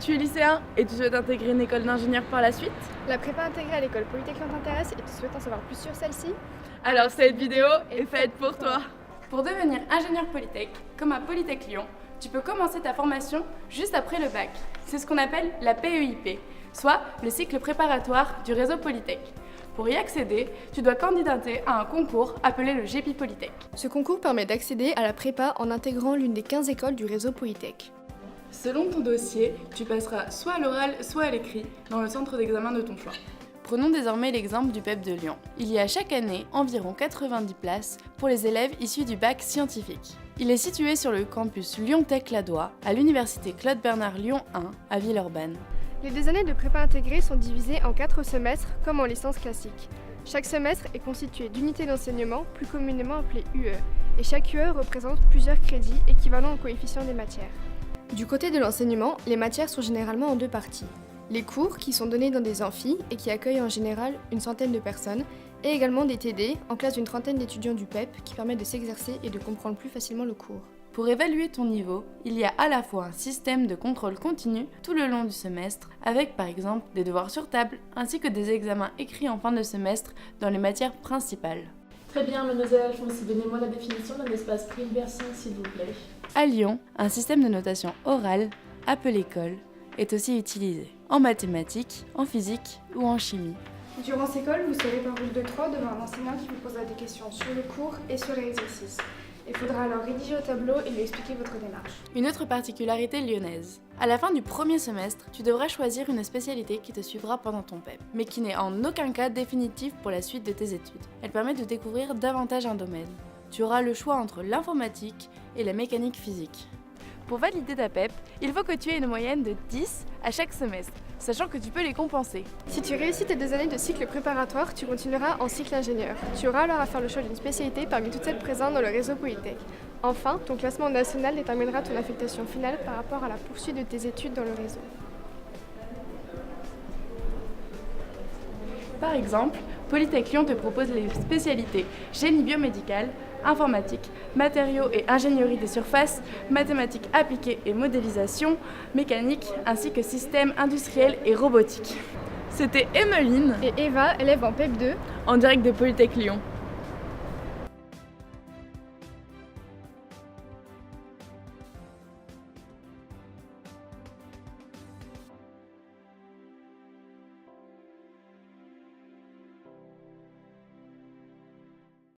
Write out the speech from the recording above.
Tu es lycéen et tu souhaites intégrer une école d'ingénieur par la suite? La prépa intégrée à l'école Polytechnique t'intéresse et tu souhaites en savoir plus sur celle-ci? Alors cette vidéo est faite pour toi. Pour devenir ingénieur Polytech, comme à Polytech Lyon, tu peux commencer ta formation juste après le bac. C'est ce qu'on appelle la PEIP, soit le cycle préparatoire du réseau Polytech. Pour y accéder, tu dois candidater à un concours appelé le GEPI Polytech. Ce concours permet d'accéder à la prépa en intégrant l'une des 15 écoles du réseau Polytech. Selon ton dossier, tu passeras soit à l'oral, soit à l'écrit dans le centre d'examen de ton choix. Prenons désormais l'exemple du PEP de Lyon. Il y a chaque année environ 90 places pour les élèves issus du bac scientifique. Il est situé sur le campus Lyon-Tech-Ladois, à l'université Claude Bernard Lyon 1 à Villeurbanne. Les 2 années de prépa intégrée sont divisées en 4 semestres comme en licence classique. Chaque semestre est constitué d'unités d'enseignement, plus communément appelées UE, et chaque UE représente plusieurs crédits équivalents au coefficient des matières. Du côté de l'enseignement, les matières sont généralement en 2 parties. Les cours, qui sont donnés dans des amphis et qui accueillent en général une centaine de personnes, et également des TD, en classe d'une trentaine d'étudiants du PEP, qui permettent de s'exercer et de comprendre plus facilement le cours. Pour évaluer ton niveau, il y a à la fois un système de contrôle continu tout le long du semestre, avec par exemple des devoirs sur table, ainsi que des examens écrits en fin de semestre dans les matières principales. Très bien, mademoiselle Alphonse, donnez-moi la définition d'un espace Hilbertien, s'il vous plaît. À Lyon, un système de notation orale, appelé COL, est aussi utilisé, en mathématiques, en physique ou en chimie. Durant ces cols, vous serez par rôle de 3 devant un enseignant qui vous posera des questions sur le cours et sur les exercices. Il faudra alors rédiger au tableau et lui expliquer votre démarche. Une autre particularité lyonnaise. À la fin du premier semestre, tu devras choisir une spécialité qui te suivra pendant ton PEP, mais qui n'est en aucun cas définitive pour la suite de tes études. Elle permet de découvrir davantage un domaine. Tu auras le choix entre l'informatique et la mécanique physique. Pour valider ta PEP, il faut que tu aies une moyenne de 10 à chaque semestre, sachant que tu peux les compenser. Si tu réussis tes 2 années de cycle préparatoire, tu continueras en cycle ingénieur. Tu auras alors à faire le choix d'une spécialité parmi toutes celles présentes dans le réseau Polytech. Enfin, ton classement national déterminera ton affectation finale par rapport à la poursuite de tes études dans le réseau. Par exemple, Polytech Lyon te propose les spécialités génie biomédical, informatique, matériaux et ingénierie des surfaces, mathématiques appliquées et modélisation, mécanique, ainsi que systèmes industriels et robotique. C'était Emmeline Et Eva, élève en PEP 2, en direct de Polytech Lyon.